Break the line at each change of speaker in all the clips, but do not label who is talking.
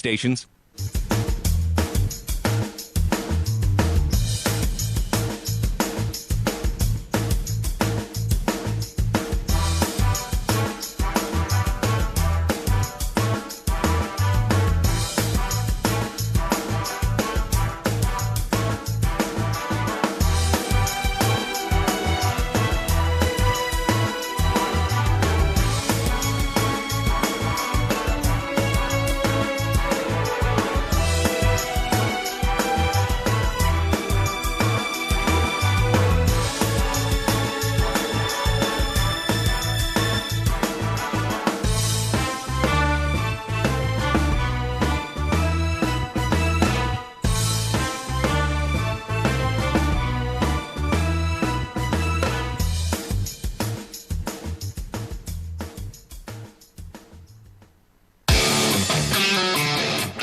stations.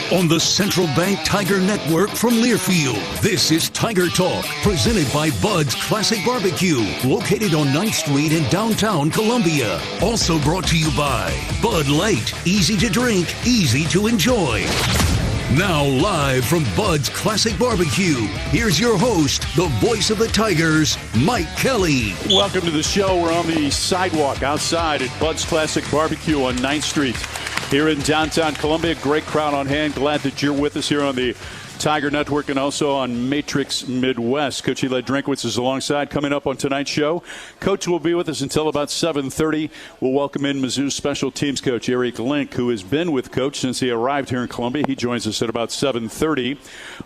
On the Central Bank Tiger Network from Learfield, this is Tiger Talk, presented by Bud's Classic Barbecue, located on 9th Street in downtown Columbia. Also brought to you by Bud Light, easy to drink, easy to enjoy. Now live from Bud's Classic Barbecue, here's your host, the voice of the Tigers, Mike Kelly.
Welcome to the show. We're on the sidewalk outside at Bud's Classic Barbecue on 9th Street here in downtown Columbia. Great crowd on hand. Glad that you're with us here on the Tiger Network and also on Matrix Midwest. Coach Eliah Drinkwitz is alongside. Coming up on tonight's show, Coach will be with us until about 7:30. We'll welcome in Mizzou special teams coach Eric Link, who has been with Coach since he arrived here in Columbia. He joins us at about 7:30.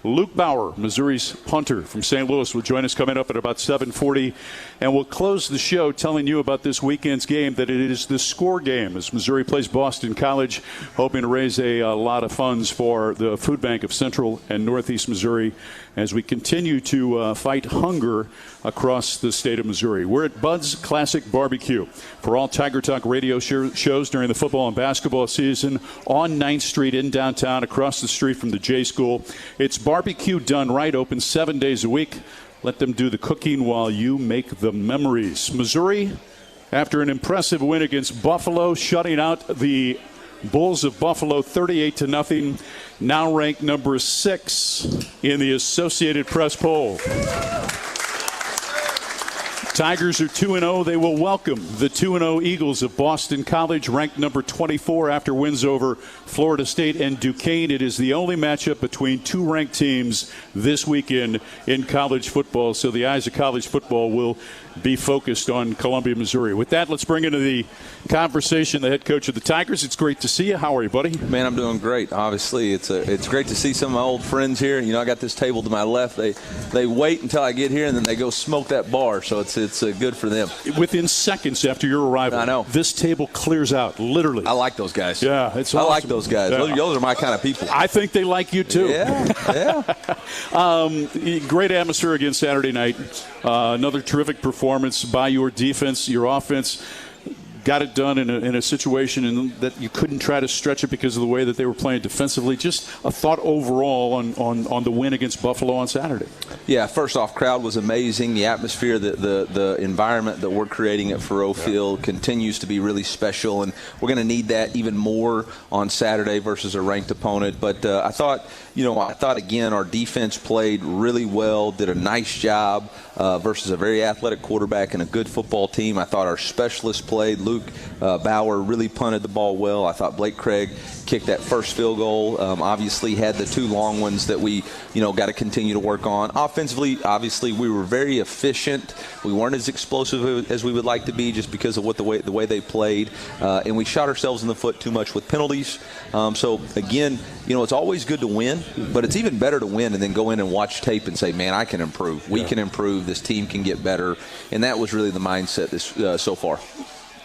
Luke Bauer, Missouri's punter from St. Louis, will join us coming up at about 7:40. And we'll close the show telling you about this weekend's game, that it is the score game as Missouri plays Boston College, hoping to raise a lot of funds for the food bank of Central and Northeast Missouri as we continue to fight hunger across the state of Missouri. We're at Bud's Classic Barbecue for all Tiger Talk radio shows during the football and basketball season on 9th Street in downtown, across the street from the J School. It's barbecue done right, open 7 days a week. Let them do the cooking while you make the memories. Missouri, after an impressive win against Buffalo, shutting out the Bulls of Buffalo 38-0, now ranked number 6 in the Associated Press poll. Tigers are 2-0. They will welcome the 2-0 Eagles of Boston College, ranked number 24 after wins over Florida State and Duquesne. It is the only matchup between two ranked teams this weekend in college football, so the eyes of college football will be focused on Columbia, Missouri. With that, let's bring into the conversation the head coach of the Tigers. It's great to see you. How are you, buddy?
Man, I'm doing great. Obviously, it's great to see some of my old friends here. You know, I got this table to my left. They wait until I get here, and then they go smoke that bar, so it's good for them.
Within seconds after your arrival,
I know,
this table clears out, literally.
I like those guys.
Yeah, it's awesome.
I like those guys.
Yeah.
Those are my kind of people.
I think they like you, too.
Yeah.
Great atmosphere again Saturday night. Another terrific performance by your defense. Your offense got it done in a situation that you couldn't try to stretch it because of the way that they were playing defensively. Just a thought overall on the win against Buffalo on Saturday.
Yeah, first off, crowd was amazing. The atmosphere, the environment that we're creating at Faroe Field continues to be really special, and we're going to need that even more on Saturday versus a ranked opponent. But I thought again our defense played really well, did a nice job versus a very athletic quarterback and a good football team. I thought our specialists played. Luke Bauer really punted the ball well. I thought Blake Craig kicked that first field goal. Obviously had the two long ones that we got to continue to work on. Offensively, obviously we were very efficient. We weren't as explosive as we would like to be just because of the way they played, and we shot ourselves in the foot too much with penalties. So again, it's always good to win, but it's even better to win and then go in and watch tape and say, man, I can improve. We can improve. This team can get better, and that was really the mindset so far.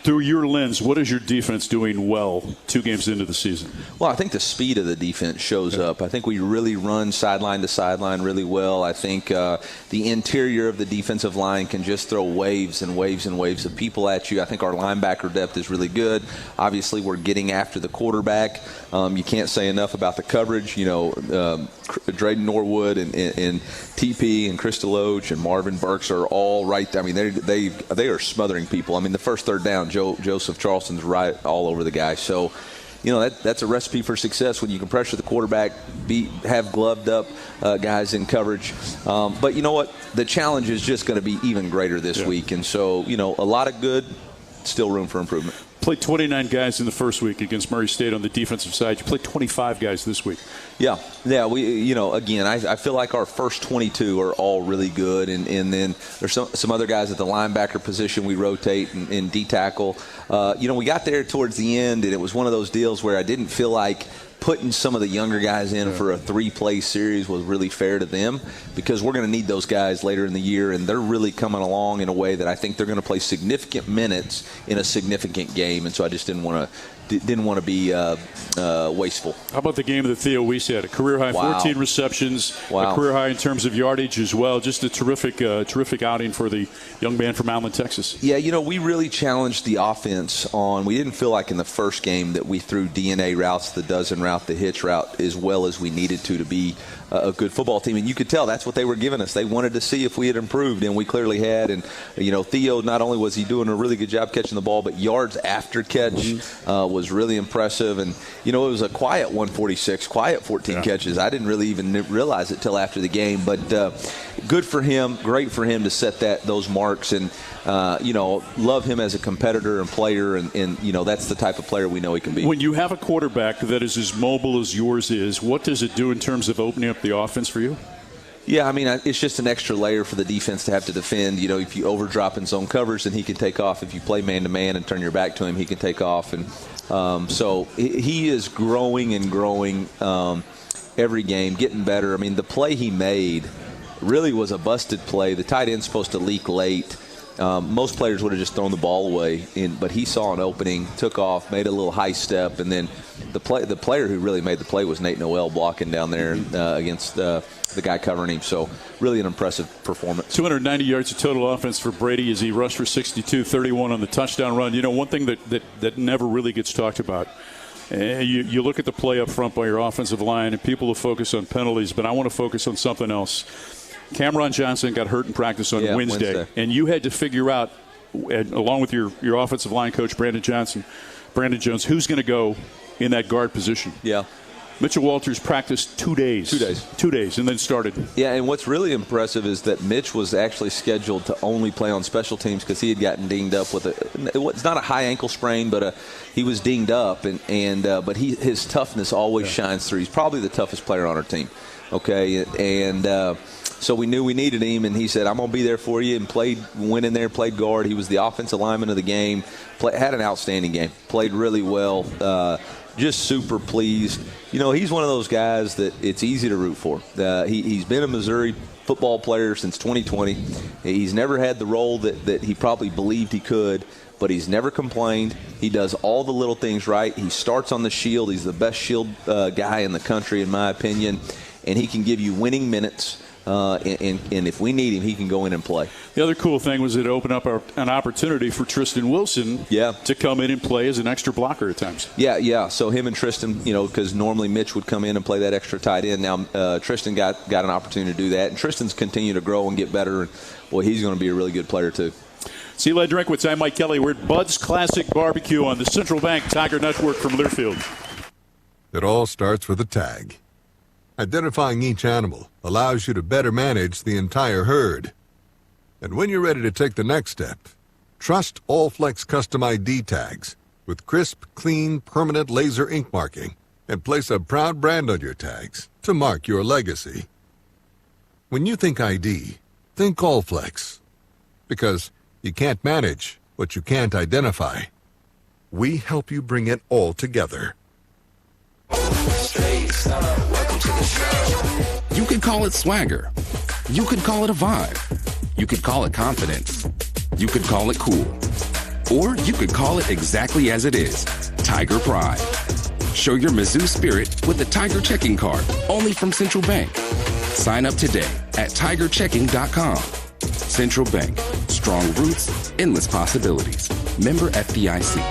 Through your lens, what is your defense doing well 2 games into the season?
Well, I think the speed of the defense shows up. I think we really run sideline to sideline really well. I think the interior of the defensive line can just throw waves and waves and waves of people at you. I think our linebacker depth is really good. Obviously, we're getting after the quarterback. You can't say enough about the coverage. Drayden Norwood and TP and Chris Deloach and Marvin Burks are all right there. I mean, they are smothering people. I mean, the first third down, Joseph Charleston's right all over the guy. So, that's a recipe for success when you can pressure the quarterback, have gloved up guys in coverage. But you know what? The challenge is just going to be even greater this week. And so, a lot of good, still room for improvement.
Played 29 guys in the first week against Murray State on the defensive side. You played 25 guys this week.
Yeah. We, again, I feel like our first 22 are all really good, and then there's some other guys at the linebacker position we rotate and D-tackle. We got there towards the end, and it was one of those deals where I didn't feel like putting some of the younger guys in for a 3-play series was really fair to them, because we're going to need those guys later in the year, and they're really coming along in a way that I think they're going to play significant minutes in a significant game, and so I just didn't want to be wasteful.
How about the game that Theo Weiss had? A career high, 14 receptions, a career high in terms of yardage as well. Just a terrific outing for the young man from Allen, Texas.
Yeah, we really challenged the offense on. We didn't feel like in the first game that we threw DNA routes, the dozen route, the hitch route, as well as we needed to be a good football team. And you could tell that's what they were giving us. They wanted to see if we had improved, and we clearly had. And, Theo, not only was he doing a really good job catching the ball, but yards after catch was really impressive. And, it was a quiet 146, quiet 14 catches. I didn't really even realize it till after the game. But good for him, great for him to set those marks. And, love him as a competitor and player. And, that's the type of player we know he can be.
When you have a quarterback that is as mobile as yours is, what does it do in terms of opening up the offense for you?
Yeah, it's just an extra layer for the defense to have to defend. If you overdrop in zone coverage, then he can take off. If you play man-to-man and turn your back to him, he can take off. And so he is growing and growing every game, getting better. The play he made really was a busted play. The tight end's supposed to leak late. Most players would have just thrown the ball away, but he saw an opening, took off, made a little high step, and then the player who really made the play was Nate Noel blocking down there against the guy covering him. So really an impressive performance. 290
yards of total offense for Brady as he rushed for 62, 31 on the touchdown run. One thing that never really gets talked about, you look at the play up front by your offensive line, and people will focus on penalties, but I want to focus on something else. Cameron Johnson got hurt in practice on Wednesday, and you had to figure out, along with your offensive line coach, Brandon Jones, who's going to go in that guard position.
Yeah.
Mitchell Walters practiced 2 days. 2 days, and then started.
Yeah, and what's really impressive is that Mitch was actually scheduled to only play on special teams because he had gotten dinged up with it's not a high ankle sprain, but he was dinged up, but his toughness always shines through. He's probably the toughest player on our team. Okay, and so we knew we needed him, and he said, I'm going to be there for you, and went in there, played guard. He was the offensive lineman of the game, had an outstanding game, played really well, just super pleased. He's one of those guys that it's easy to root for. He's been a Missouri football player since 2020. He's never had the role that he probably believed he could, but he's never complained. He does all the little things right. He starts on the shield. He's the best shield guy in the country, in my opinion, and he can give you winning minutes. And if we need him, he can go in and play.
The other cool thing was it opened up an opportunity for Tristan Wilson to come in and play as an extra blocker at times.
Yeah. So him and Tristan, because normally Mitch would come in and play that extra tight end. Now Tristan got an opportunity to do that. And Tristan's continued to grow and get better. And, boy, he's going to be a really good player too.
It's Eliah Drinkwitz. I'm Mike Kelly. We're at Bud's Classic Barbecue on the Central Bank Tiger Network from Learfield.
It all starts with a tag. Identifying each animal allows you to better manage the entire herd. And when you're ready to take the next step, trust Allflex Custom ID tags with crisp, clean, permanent laser ink marking, and place a proud brand on your tags to mark your legacy. When you think ID, think Allflex. Because you can't manage what you can't identify. We help you bring it all together.
You could call it swagger. You could call it a vibe. You could call it confidence. You could call it cool. Or you could call it exactly as it is, Tiger Pride. Show your Mizzou spirit with the Tiger Checking Card, only from Central Bank. Sign up today at tigerchecking.com. Central Bank. Strong roots, endless possibilities. Member FDIC.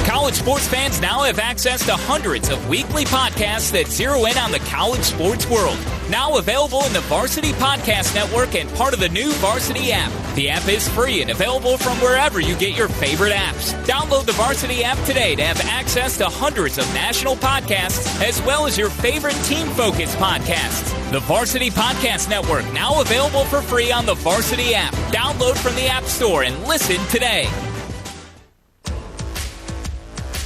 College sports fans now have access to hundreds of weekly podcasts that zero in on the college sports world. Now available in the Varsity Podcast Network and part of the new Varsity app. The app is free and available from wherever you get your favorite apps. Download the Varsity app today to have access to hundreds of national podcasts as well as your favorite team-focused podcasts. The Varsity Podcast Network, now available for free on the Varsity app. Download from the App Store and listen today.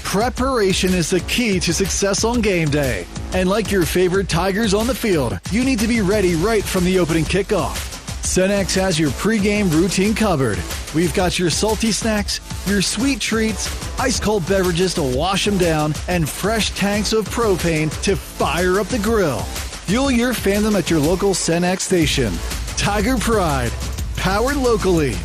Preparation is the key to success on game day. And like your favorite Tigers on the field, you need to be ready right from the opening kickoff. Cenex has your pregame routine covered. We've got your salty snacks, your sweet treats, ice-cold beverages to wash them down, and fresh tanks of propane to fire up the grill. Fuel your fandom at your local Cenex station. Tiger Pride, powered locally.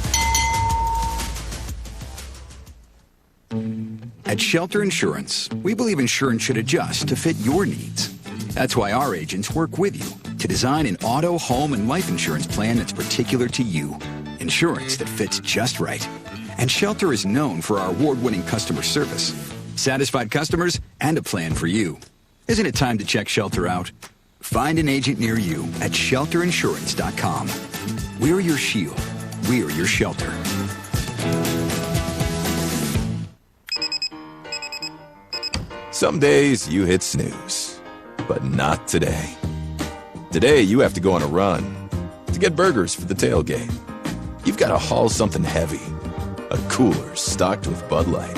At Shelter Insurance, we believe insurance should adjust to fit your needs. That's why our agents work with you to design an auto, home, and life insurance plan that's particular to you. Insurance that fits just right. And Shelter is known for our award-winning customer service, satisfied customers, and a plan for you. Isn't it time to check Shelter out? Find an agent near you at shelterinsurance.com. We're your shield. We're your shelter.
Some days you hit snooze, but not today. Today you have to go on a run to get burgers for the tailgate. You've got to haul something heavy, a cooler stocked with Bud Light.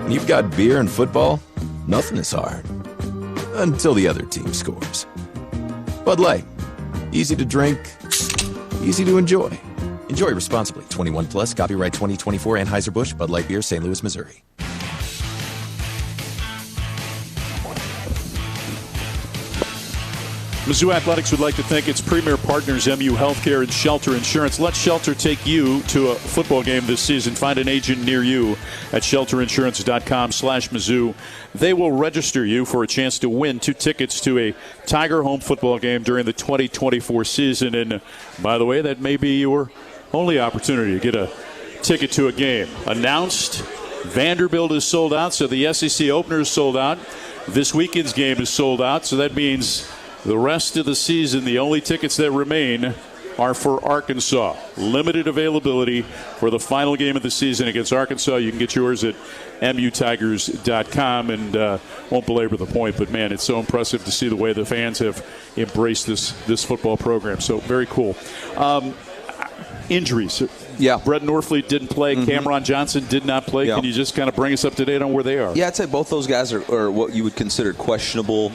When you've got beer and football, nothing is hard. Until the other team scores. Bud Light. Easy to drink, easy to enjoy. Enjoy responsibly. 21 plus, copyright 2024 Anheuser-Busch, Bud Light Beer, St. Louis, Missouri.
Mizzou Athletics would like to thank its premier partners, MU Healthcare and Shelter Insurance. Let Shelter take you to a football game this season. Find an agent near you at shelterinsurance.com/Mizzou. They will register you for a chance to win 2 tickets to a Tiger home football game during the 2024 season. And by the way, that may be your only opportunity to get a ticket to a game. Announced, Vanderbilt is sold out, so the SEC opener is sold out. This weekend's game is sold out, so that means the rest of the season, the only tickets that remain are for Arkansas. Limited availability for the final game of the season against Arkansas. You can get yours at mutigers.com, and won't belabor the point, but, man, it's so impressive to see the way the fans have embraced this football program. So very cool. Injuries.
Yeah.
Brett Norfleet didn't play. Mm-hmm. Cameron Johnson did not play. Yeah. Can you just kind of bring us up to date on where they are?
Yeah, I'd say both those guys are what you would consider questionable.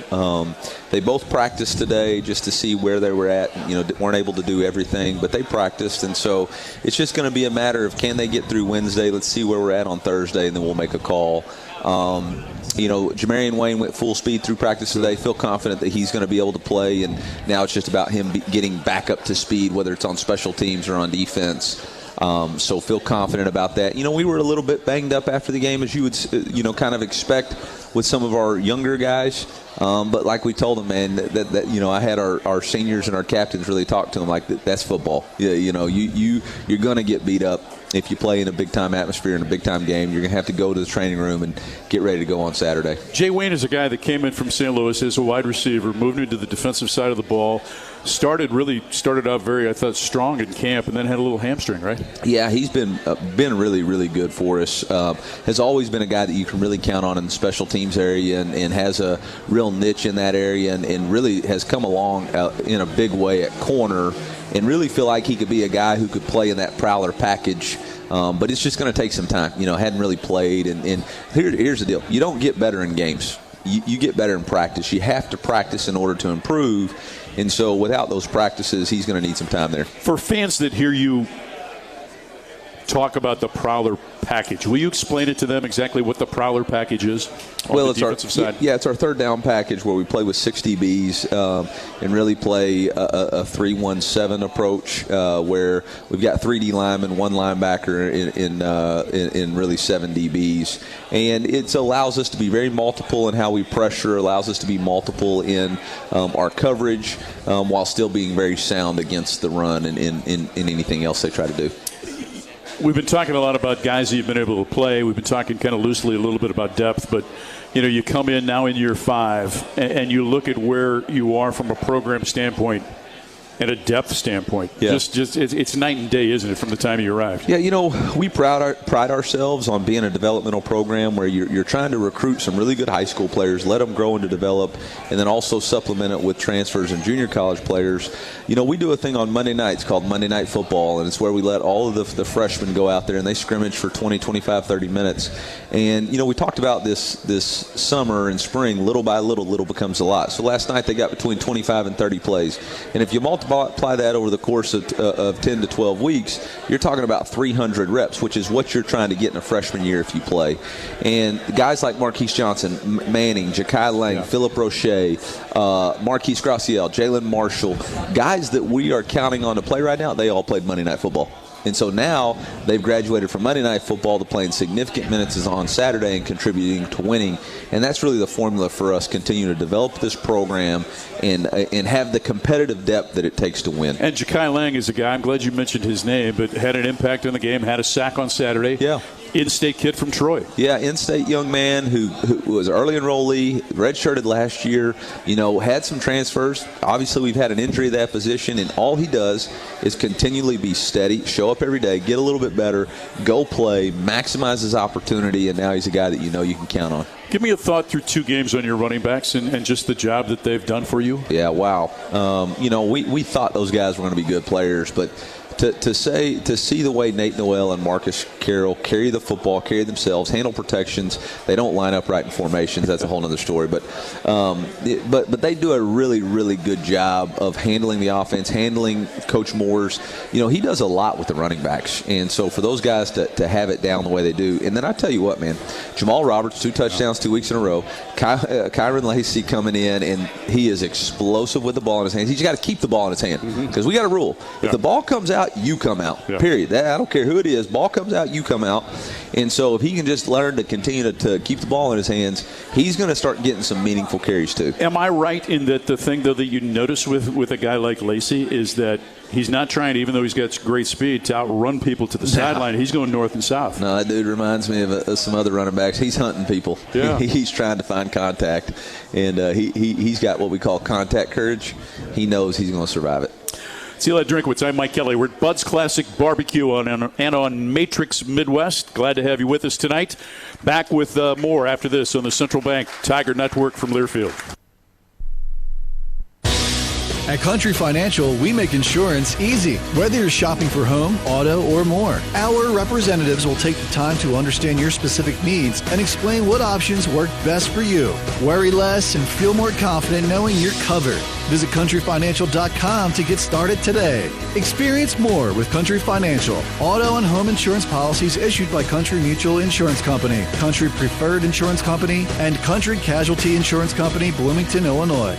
They both practiced today just to see where they were at. You know, weren't able to do everything, but they practiced. And so it's just going to be a matter of can they get through Wednesday. Let's see where we're at on Thursday, and then we'll make a call. You know, Jamarian Wayne went full speed through practice today. Feel confident that he's going to be able to play, and now it's just about him getting back up to speed, whether it's on special teams or on defense. So feel confident about that. You know, we were a little bit banged up after the game, as you would, kind of expect with some of our younger guys. But like we told them, man, that you know, I had our seniors and our captains really talk to them like that's football. Yeah, you know, you're going to get beat up. If you play in a big-time atmosphere in a big-time game, you're going to have to go to the training room and get ready to go on Saturday.
Jay Wayne is a guy that came in from St. Louis as a wide receiver, moved into the defensive side of the ball, started out very, I thought, strong in camp, and then had a little hamstring, right? Yeah,
he's been really, really good for us. Has always been a guy that you can really count on in the special teams area, and has a real niche in that area, and really has come along in a big way at corner, and really feel like he could be a guy who could play in that Prowler package. But it's just going to take some time. You know, hadn't really played. And here's the deal. You don't get better in games. You get better in practice. You have to practice in order to improve. And so without those practices, he's going to need some time there.
For fans that hear you talk about the Prowler package, will you explain it to them exactly what the Prowler package is on the defensive side?
Yeah, it's our third down package where we play with 6 DBs and really play a 3-1-7 approach where we've got 3 D linemen, 1 linebacker in really 7 DBs. And it allows us to be very multiple in how we pressure, allows us to be multiple in our coverage while still being very sound against the run and in anything else they try to do.
We've been talking a lot about guys that you've been able to play. We've been talking kind of loosely a little bit about depth, but you know, you come in now in year 5 and you look at where you are from a program standpoint. and a depth standpoint.
Yeah.
It's night and day, isn't it, from the time you arrived?
Yeah, we pride ourselves on being a developmental program where you're trying to recruit some really good high school players, let them grow and to develop, and then also supplement it with transfers and junior college players. We do a thing on Monday nights called Monday Night Football, and it's where we let all of the freshmen go out there and they scrimmage for 20, 25, 30 minutes. And, we talked about this summer and spring, little by little becomes a lot. So last night they got between 25 and 30 plays. And if you multiply that over the course of 10 to 12 weeks, you're talking about 300 reps, which is what you're trying to get in a freshman year if you play. And guys like Marquise Johnson, Manning, Ja'Kai Lang, Philip Roche, Marquise Graciel, Jalen Marshall, guys that we are counting on to play right now, they all played Monday Night Football. And so now they've graduated from Monday Night Football to playing significant minutes on Saturday and contributing to winning. And that's really the formula for us continuing to develop this program and have the competitive depth that it takes to win.
And Ja'Kai Lang is a guy, I'm glad you mentioned his name, but had an impact on the game, had a sack on Saturday.
Yeah.
In-state kid from Troy.
Yeah, in-state young man who was early enrollee, redshirted last year, had some transfers. Obviously, we've had an injury at that position, and all he does is continually be steady, show up every day, get a little bit better, go play, maximize his opportunity, and now he's a guy that you can count on.
Give me a thought through 2 games on your running backs and just the job that they've done for you.
Yeah, wow. We thought those guys were going to be good players, but to see the way Nate Noel and Marcus Carroll carry the football, carry themselves, handle protections, they don't line up right in formations. That's a whole other story. But they do a really, really good job of handling the offense, handling Coach Moore's. He does a lot with the running backs, and so for those guys to have it down the way they do. And then I tell you what, man, Jamal Roberts, 2 touchdowns 2 weeks in a row. Kyron Lacey coming in, and he is explosive with the ball in his hands. He's got to keep the ball in his hand because we got a rule. If the ball comes out, you come out, period. I don't care who it is. Ball comes out, you come out. And so if he can just learn to continue to keep the ball in his hands, he's going to start getting some meaningful carries too.
Am I right in that the thing, though, that you notice with a guy like Lacey is that he's not trying, even though he's got great speed, to outrun people to the sideline. He's going north and south.
No, that dude reminds me of some other running backs. He's hunting people.
Yeah.
He's trying to find contact, and he's got what we call contact courage. He knows he's going to survive it.
It's Eliah Drinkwitz. I'm Mike Kelly. We're at Bud's Classic Barbecue on Matrix Midwest. Glad to have you with us tonight. Back with more after this on the Central Bank Tiger Network from Learfield.
At Country Financial, we make insurance easy. Whether you're shopping for home, auto, or more, our representatives will take the time to understand your specific needs and explain what options work best for you. Worry less and feel more confident knowing you're covered. Visit countryfinancial.com to get started today. Experience more with Country Financial. Auto and home insurance policies issued by Country Mutual Insurance Company, Country Preferred Insurance Company, and Country Casualty Insurance Company, Bloomington, Illinois.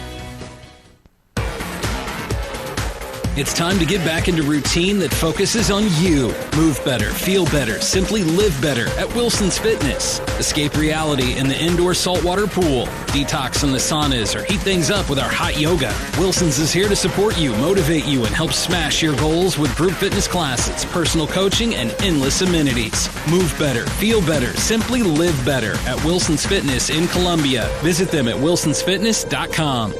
It's time to get back into routine that focuses on you. Move better, feel better, simply live better at Wilson's Fitness. Escape reality in the indoor saltwater pool. Detox from the saunas or heat things up with our hot yoga. Wilson's is here to support you, motivate you, and help smash your goals with group fitness classes, personal coaching, and endless amenities. Move better, feel better, simply live better at Wilson's Fitness in Columbia. Visit them at wilsonsfitness.com.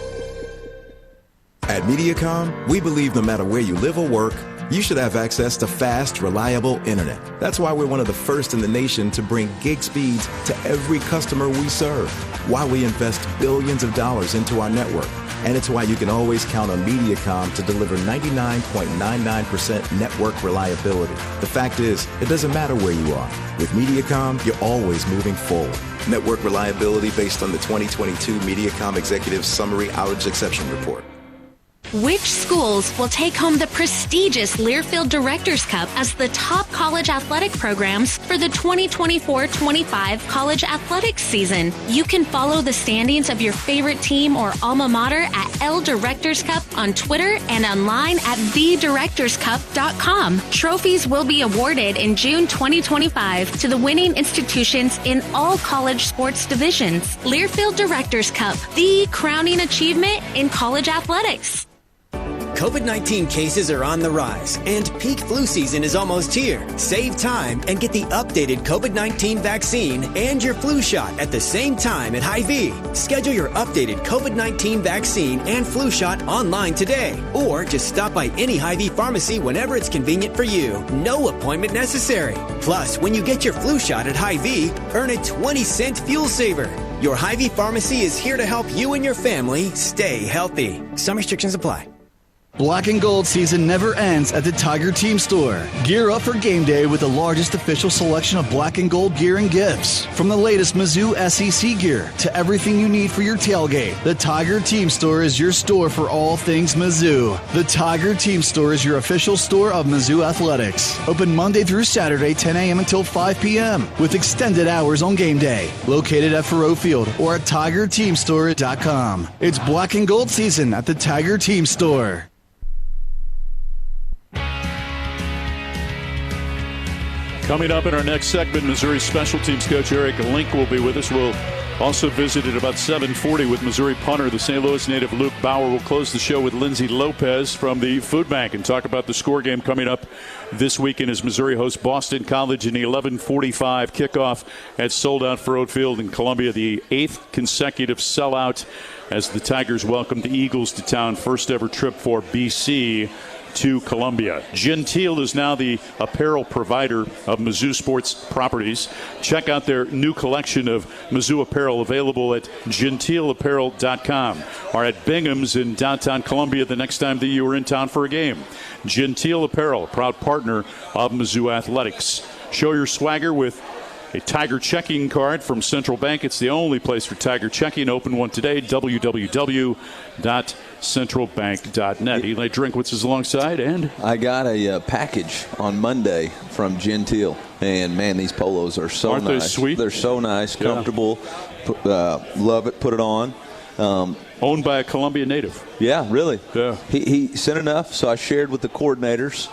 At MediaCom, we believe no matter where you live or work, you should have access to fast, reliable internet. That's why we're one of the first in the nation to bring gig speeds to every customer we serve, why we invest billions of dollars into our network. And it's why you can always count on MediaCom to deliver 99.99% network reliability. The fact is, it doesn't matter where you are. With MediaCom, you're always moving forward. Network reliability based on the 2022 MediaCom Executive Summary Outage Exception Report.
Which schools will take home the prestigious Learfield Directors Cup as the top college athletic programs for the 2024-25 college athletics season? You can follow the standings of your favorite team or alma mater at L Directors Cup on Twitter and online at thedirectorscup.com. Trophies will be awarded in June 2025 to the winning institutions in all college sports divisions. Learfield Directors Cup, the crowning achievement in college athletics.
COVID-19 cases are on the rise, and peak flu season is almost here. Save time and get the updated COVID-19 vaccine and your flu shot at the same time at Hy-Vee. Schedule your updated COVID-19 vaccine and flu shot online today, or just stop by any Hy-Vee pharmacy whenever it's convenient for you. No appointment necessary. Plus, when you get your flu shot at Hy-Vee, earn a 20-cent fuel saver. Your Hy-Vee pharmacy is here to help you and your family stay healthy. Some restrictions apply.
Black and Gold season never ends at the Tiger Team Store. Gear up for game day with the largest official selection of black and gold gear and gifts. From the latest Mizzou SEC gear to everything you need for your tailgate, the Tiger Team Store is your store for all things Mizzou. The Tiger Team Store is your official store of Mizzou Athletics. Open Monday through Saturday, 10 a.m. until 5 p.m. with extended hours on game day. Located at Faroe Field or at TigerTeamStore.com. It's black and gold season at the Tiger Team Store.
Coming up in our next segment, Missouri special teams coach Eric Link will be with us. We'll also visit at about 7:40 with Missouri punter, the St. Louis native Luke Bauer. We'll close the show with Lindsay Lopez from the Food Bank and talk about the score game coming up this weekend as Missouri hosts Boston College in the 11:45 kickoff at sold-out Faroe Field in Columbia, the 8th consecutive sellout as the Tigers welcome the Eagles to town. First ever trip for BC to Columbia. Gentile is now the apparel provider of Mizzou sports properties. Check out their new collection of Mizzou apparel available at gentileapparel.com or at Bingham's in downtown Columbia the next time that you are in town for a game. Gentile Apparel, a proud partner of Mizzou Athletics. Show your swagger with a Tiger checking card from Central Bank. It's the only place for Tiger checking. Open one today, www.centralbank.net. Eliah Drinkwitz is alongside, and
I got a package on Monday from Gentile, and man, these polos are so
nice.
Aren't
they sweet?
They're so nice, comfortable. Yeah. Love it. Put it on.
Owned by a Columbia native.
Yeah, really.
Yeah.
He sent enough, so I shared with the coordinators.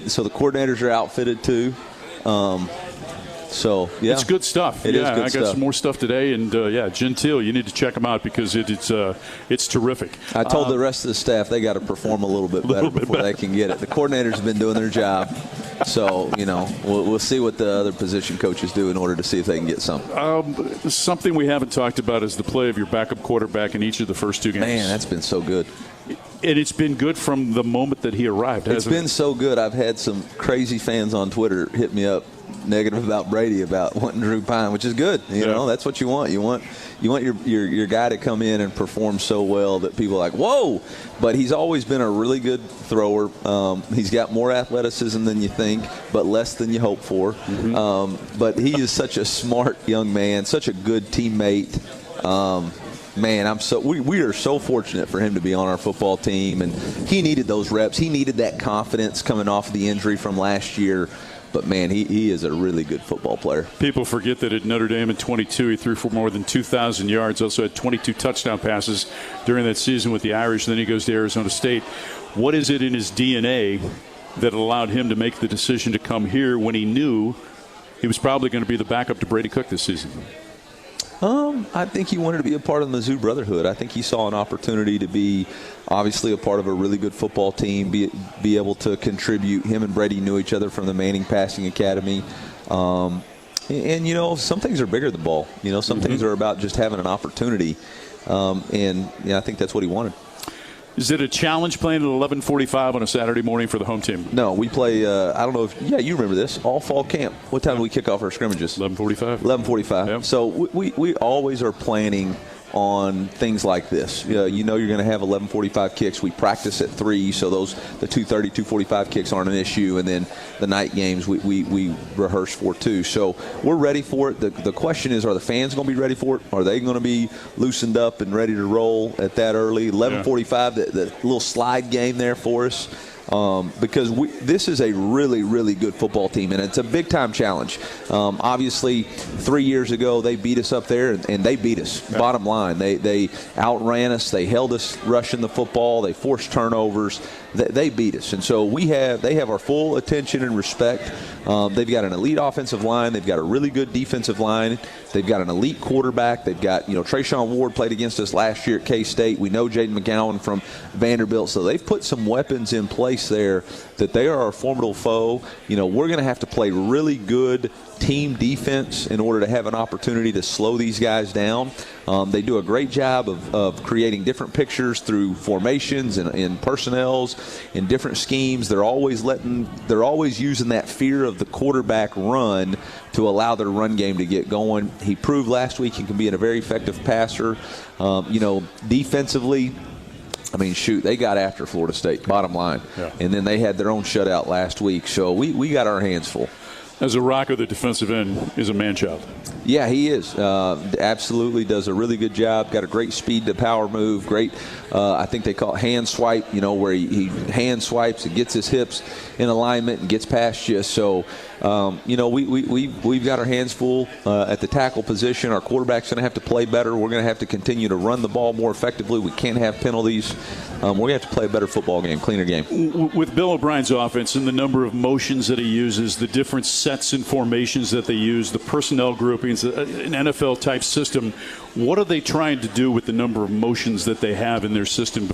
So the coordinators are outfitted too. So, yeah.
It's good stuff.
It is good
I got
stuff.
some more stuff today. And, Gentile, you need to check them out because it's terrific.
I told the rest of the staff they got to perform a little bit better before they can get it. The coordinators have been doing their job. So, we'll see what the other position coaches do in order to see if they can get something.
Something we haven't talked about is the play of your backup quarterback in each of the first two games.
Man, that's been so good.
And it's been good from the moment that he arrived, hasn't it?
It's been so good. I've had some crazy fans on Twitter hit me up negative about Brady, about wanting Drew Pine, which is good. You know, that's what you want. You want your guy to come in and perform so well that people are like, whoa. But he's always been a really good thrower. He's got more athleticism than you think, but less than you hope for. Mm-hmm. But he is such a smart young man, such a good teammate. Man, we are so fortunate for him to be on our football team, and he needed those reps. He needed that confidence coming off the injury from last year. But, man, he is a really good football player.
People forget that at Notre Dame in 22, he threw for more than 2,000 yards, also had 22 touchdown passes during that season with the Irish. Then he goes to Arizona State. What is it in his DNA that allowed him to make the decision to come here when he knew he was probably going to be the backup to Brady Cook this season?
I think he wanted to be a part of the Mizzou Brotherhood. I think he saw an opportunity to be obviously a part of a really good football team, be able to contribute. Him and Brady knew each other from the Manning Passing Academy. And some things are bigger than ball. Some things are about just having an opportunity. I think that's what he wanted.
Is it a challenge playing at 11:45 on a Saturday morning for the home team?
No, we play, I don't know if, you remember this, all fall camp. What time do we kick off our scrimmages?
11:45.
11:45. Yep. So we always are planning on things like this. You're going to have 11:45 kicks. We practice at 3, so the 2:30, 2:45 kicks aren't an issue, and then the night games we rehearse for too. So we're ready for it. The question is, are the fans going to be ready for it? Are they going to be loosened up and ready to roll at that early? 11:45, the little slide game there for us. Because this is a really, really good football team, and it's a big-time challenge. Obviously, 3 years ago, they beat us up there, and they beat us, bottom line. They outran us. They held us rushing the football. They forced turnovers. they beat us. And so they have our full attention and respect. They've got an elite offensive line. They've got a really good defensive line. They've got an elite quarterback. They've got, Trayshawn Ward played against us last year at K-State. We know Jaden McGowan from Vanderbilt. So they've put some weapons in place there that they are a formidable foe. We're going to have to play really good team defense in order to have an opportunity to slow these guys down. They do a great job of creating different pictures through formations and personnels and different schemes. They're always using that fear of the quarterback run to allow their run game to get going. He proved last week he can be a very effective passer. Defensively, they got after Florida State, bottom line. Yeah. And then they had their own shutout last week. So we got our hands full.
As a rocker, the defensive end is a man-child.
Yeah, he is. Absolutely does a really good job. Got a great speed to power move. Great, I think they call it hand swipe, where he hand swipes and gets his hips in alignment and gets past you. So, we've got our hands full at the tackle position. Our quarterback's going to have to play better. We're going to have to continue to run the ball more effectively. We can't have penalties. We're going to have to play a better football game, cleaner game.
With Bill O'Brien's offense and the number of motions that he uses, the different sets and formations that they use, the personnel groupings, an NFL-type system, what are they trying to do with the number of motions that they have in their system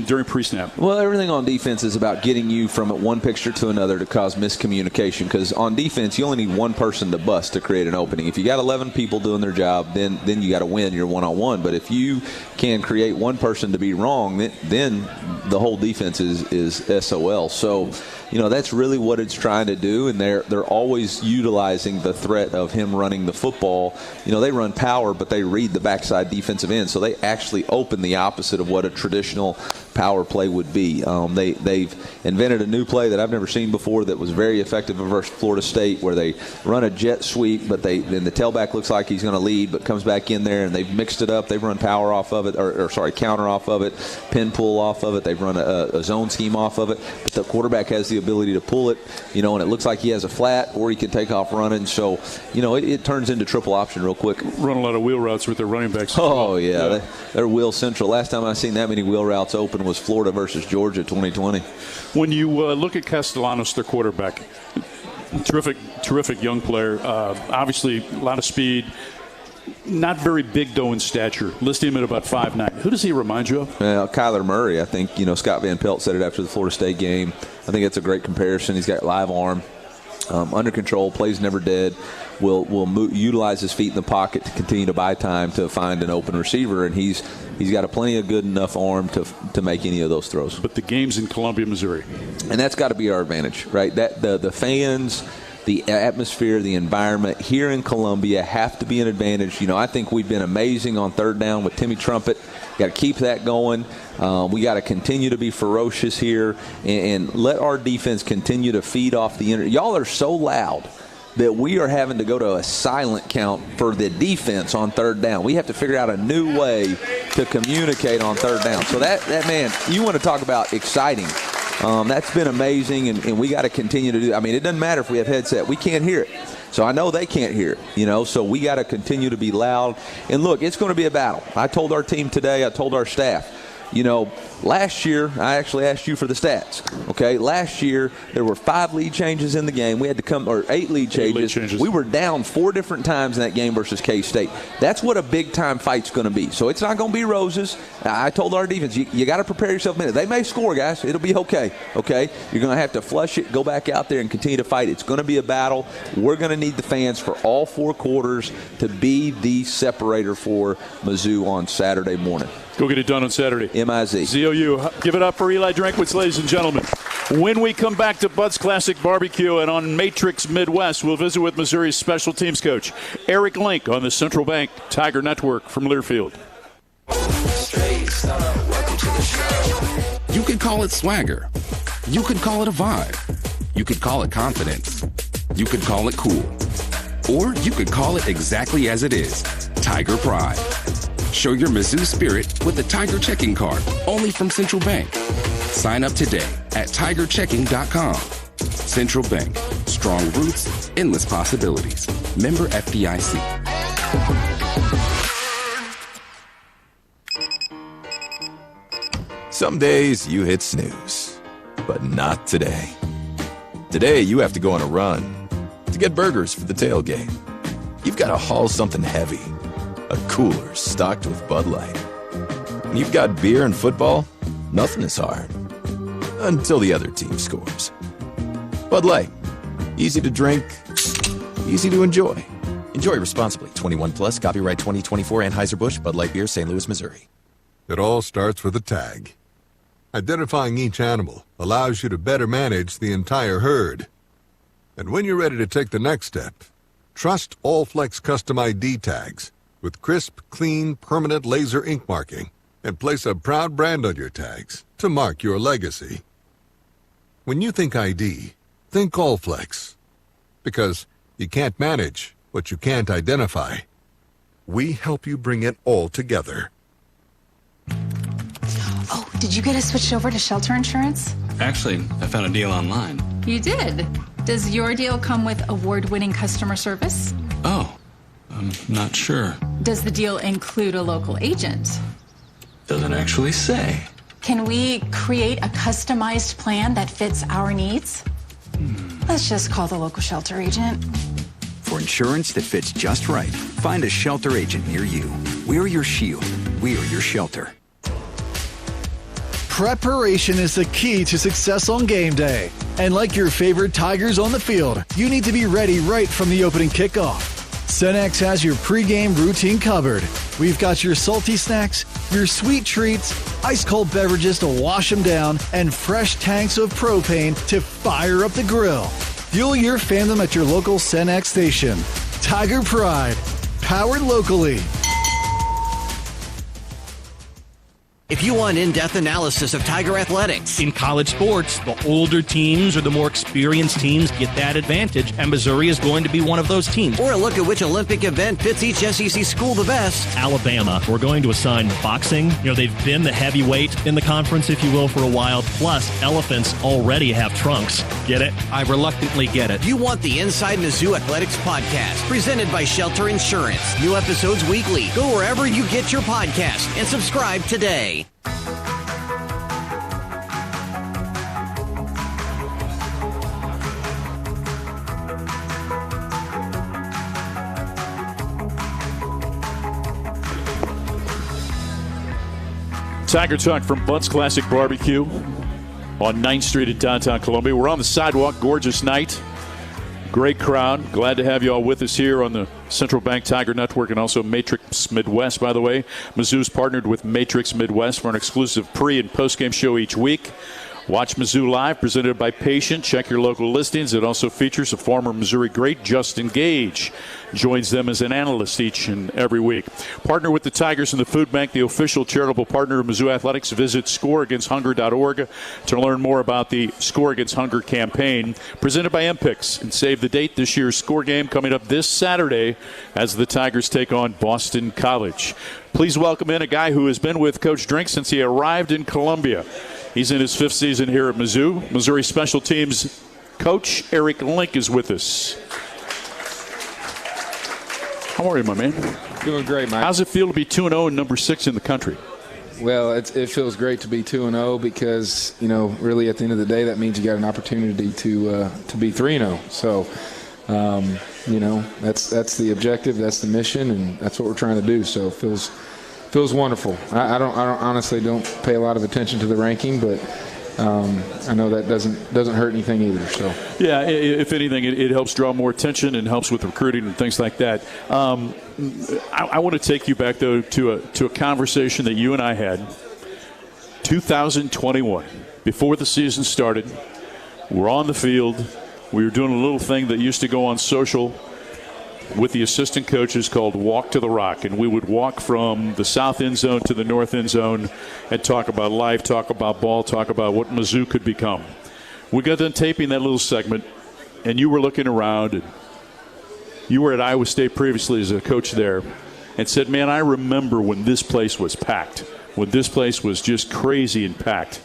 during pre-snap?
Well, everything on defense is about getting you from one picture to another to cause miscommunication, because on defense you only need one person to bust to create an opening. If you got 11 people doing their job, then you got to win your one-on-one. But if you can create one person to be wrong, then the whole defense is SOL. So, that's really what it's trying to do, and they're always utilizing the threat of him running the football. They run power, but they read the backside defensive end, so they actually open the opposite of what a traditional power play would be. They've invented a new play that I've never seen before that was very effective versus Florida State, where they run a jet sweep, but then the tailback looks like he's going to lead, but comes back in there, and they've mixed it up. They've run power off of it, counter off of it, pin pull off of it. They've run a zone scheme off of it, but the quarterback has the ability to pull it, and it looks like he has a flat, or he can take off running. So, it turns into triple option real quick.
Run a lot of wheel routes with their running backs.
Oh, yeah. They're wheel central. Last time I seen that many wheel routes open was Florida versus Georgia 2020.
When you look at Castellanos, their quarterback, terrific young player, obviously a lot of speed, not very big though in stature, listing him at about 5'9". Who does he remind you of?
Kyler Murray. I think Scott Van Pelt said it after the Florida State game. I think it's a great comparison. He's got live arm, under control, plays never dead. Will utilize his feet in the pocket to continue to buy time to find an open receiver, and he's got a plenty of good enough arm to make any of those throws.
But the game's in Columbia, Missouri,
and that's got to be our advantage, right? That the fans, the atmosphere, the environment here in Columbia have to be an advantage. I think we've been amazing on third down with Timmy Trumpet. Got to keep that going. We got to continue to be ferocious here and let our defense continue to feed off the internet. Y'all are so loud that we are having to go to a silent count for the defense on third down. We have to figure out a new way to communicate on third down. So that man, you want to talk about exciting. That's been amazing, and we got to continue to do that. It doesn't matter if we have headset. We can't hear it. So I know they can't hear it, so we got to continue to be loud. And look, it's going to be a battle. I told our team today, I told our staff, last year, I actually asked you for the stats. Okay, last year there were 5 lead changes in the game. We had to 8 lead changes. We were down 4 different times in that game versus K-State. That's what a big-time fight's going to be. So it's not going to be roses. I told our defense, you got to prepare yourself a minute. They may score, guys. It'll be okay. Okay, you're going to have to flush it, go back out there, and continue to fight. It's going to be a battle. We're going to need the fans for all 4 quarters to be the separator for Mizzou on Saturday morning.
Go get it done on Saturday.
M-I-Z.
ZOU. Give it up for Eli Drinkwitz, ladies and gentlemen. When we come back to Bud's Classic Barbecue and on Matrix Midwest, we'll visit with Missouri's special teams coach, Eric Link, on the Central Bank Tiger Network from Learfield.
You could call it swagger. You could call it a vibe. You could call it confidence. You could call it cool. Or you could call it exactly as it is, Tiger Pride. Show your Mizzou spirit with the Tiger Checking Card, only from Central Bank. Sign up today at tigerchecking.com. Central Bank. Strong roots, endless possibilities. Member FDIC.
Some days you hit snooze. but not today. Today, you have to go on a run to get burgers for the tailgate. You've got to haul something heavy, a cooler stocked with Bud Light. When you've got beer and football, nothing is hard. Until the other team scores. Bud Light. Easy to drink, easy to enjoy. Enjoy responsibly. 21 plus, copyright 2024 Anheuser-Busch, Bud Light Beer, St. Louis, Missouri.
It all starts with a tag. Identifying each animal allows you to better manage the entire herd. And when you're ready to take the next step, trust Allflex Custom ID tags with crisp, clean, permanent laser ink marking and place a proud brand on your tags to mark your legacy. When you think ID, think Allflex. Because you can't manage what you can't identify. We help you bring it all together.
Oh, did you get us switched over to shelter insurance?
Actually, I found a deal online.
You did? Does your deal come with award-winning customer service?
Oh, I'm not sure.
Does the deal include a local agent?
Doesn't actually say.
Can we create a customized plan that fits our needs? Let's just call the local shelter agent.
For insurance that fits just right, find a shelter agent near you. We're your shield. We're your shelter.
Preparation is the key to success on game day. And like your favorite Tigers on the field, you need to be ready right from the opening kickoff. Cenex has your pregame routine covered. We've got your salty snacks, your sweet treats, ice-cold beverages to wash them down, and fresh tanks of propane to fire up the grill. Fuel your fandom at your local Cenex station. Tiger Pride, powered locally.
If you want in-depth analysis of Tiger athletics.
In college sports, the older teams or the more experienced teams get that advantage, and Missouri is going to be one of those teams.
Or a look at which Olympic event fits each SEC school the best.
Alabama, we're going to assign boxing. You know, they've been the heavyweight in the conference, if you will, for a while. Plus, elephants already have trunks. Get it? I reluctantly get it.
You want the Inside Mizzou Athletics podcast, presented by Shelter Insurance. New episodes weekly. Go wherever you get your podcast and subscribe today.
Tiger Talk from Bud's Classic Barbecue on 9th Street in downtown Columbia. We're on the sidewalk. Gorgeous night. Great crowd. Glad to have you all with us here on the Central Bank Tiger Network and also Matrix Midwest, by the way. Mizzou's partnered with Matrix Midwest for an exclusive pre- and post-game show each week. Watch Mizzou Live, presented by Patient. Check your local listings. It also features a former Missouri great, Justin Gage. Joins them as an analyst each and every week. Partner with the Tigers and the Food Bank, the official charitable partner of Mizzou Athletics. Visit scoreagainsthunger.org to learn more about the Score Against Hunger campaign. Presented by MPICS. And save the date, this year's score game coming up this Saturday as the Tigers take on Boston College. Please welcome in a guy who has been with Coach Drink since he arrived in Columbia. He's in his 5th season here at Mizzou. Missouri Special Teams coach Eric Link is with us. How are you, my man?
Doing great, Mike.
How's it feel to be 2-0 and number 6 in the country?
Well, it feels great to be 2-0 because, you know, really at the end of the day, that means you got an opportunity to be 3-0. So, you know, that's the objective, that's the mission, and that's what we're trying to do. So it feels wonderful. I honestly don't pay a lot of attention to the ranking, but I know that doesn't hurt anything either. So
yeah, if anything, it helps draw more attention and helps with recruiting and things like that. I want to take you back though to a conversation that you and I had 2021 before the season started. We're on the field. We were doing a little thing that used to go on social with the assistant coaches called Walk to the Rock, and we would walk from the south end zone to the north end zone and talk about life, talk about ball, talk about what Mizzou could become. We got done taping that little segment, and you were looking around, and you were at Iowa State previously as a coach there, and said, man, I remember when this place was packed, when this place was just crazy and packed.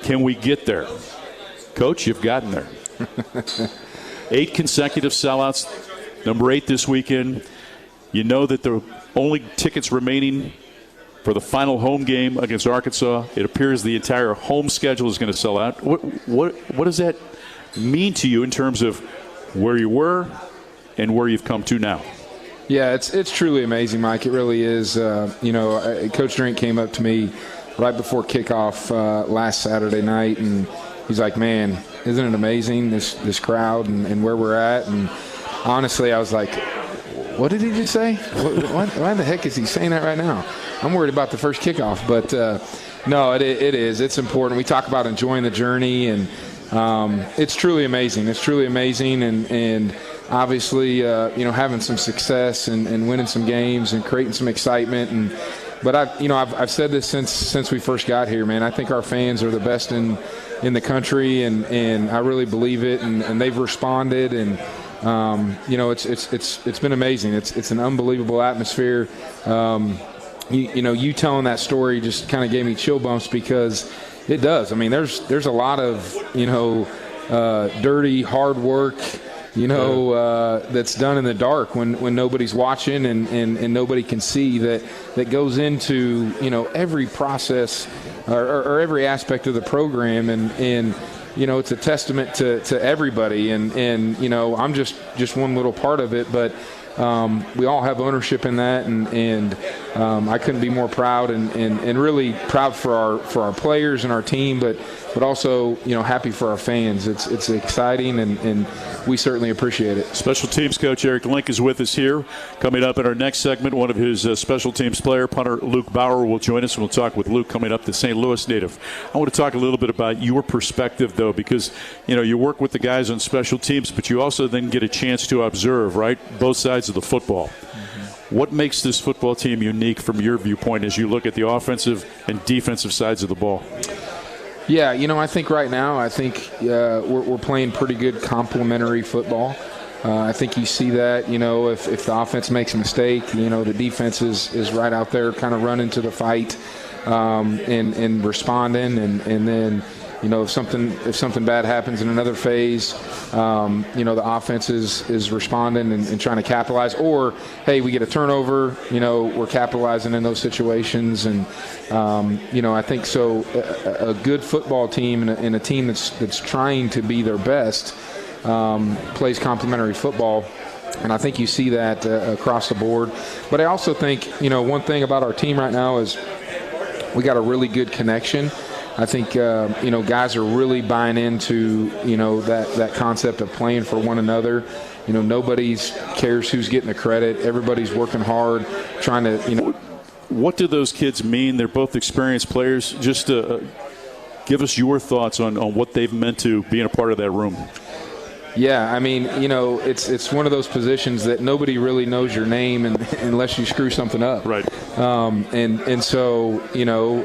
Can we get there? Coach, you've gotten there. 8 consecutive sellouts. Number 8 this weekend. You know that the only tickets remaining for the final home game against Arkansas. It appears the entire home schedule is going to sell out. What does that mean to you in terms of where you were and where you've come to now?
Yeah, it's truly amazing, Mike. It really is. Coach Drink came up to me right before kickoff last Saturday night, and he's like, "Man, isn't it amazing, this crowd and where we're at?" And honestly, I was like, what did he just say? Why the heck is he saying that right now? I'm worried about the first kickoff. But, no, it is. It's important. We talk about enjoying the journey, and it's truly amazing. It's truly amazing, and obviously, having some success and winning some games and creating some excitement. But I've said this since we first got here, man. I think our fans are the best in the country, and I really believe it. And they've responded, and it's been amazing. It's an unbelievable atmosphere. You telling that story just kind of gave me chill bumps, because it does. I mean, there's a lot of dirty, hard work, that's done in the dark when nobody's watching and nobody can see that goes into every process or every aspect of the program, and it's a testament to everybody, and I'm just one little part of it, but we all have ownership in that, and I couldn't be more proud and really proud for our players and our team, but also happy for our fans. It's exciting, and we certainly appreciate it. Special teams coach Eric Link is with us here. Coming up in our next segment, one of his special teams player, punter Luke Bauer, will join us, and we'll talk with Luke coming up, the St. Louis native. I want to talk a little bit about your perspective, though, because you work with the guys on special teams, but you also then get a chance to observe, right, both sides of the football. What makes this football team unique from your viewpoint as you look at the offensive and defensive sides of the ball? Yeah, I think right now, we're playing pretty good complementary football. I think you see that, if the offense makes a mistake, the defense is right out there kind of running to the fight and responding. And then, if something bad happens in another phase, the offense is responding and trying to capitalize. Or, hey, we get a turnover, we're capitalizing in those situations. And, I think so a good football team and a team that's trying to be their best plays complementary football. And I think you see that across the board. But I also think, one thing about our team right now is we got a really good connection. I think, guys are really buying into, that concept of playing for one another. Nobody cares who's getting the credit. Everybody's working hard, trying to, What do those kids mean? They're both experienced players. Just give us your thoughts on what they've meant to being a part of that room. Yeah, I mean, it's one of those positions that nobody really knows your name unless you screw something up. Right. And so,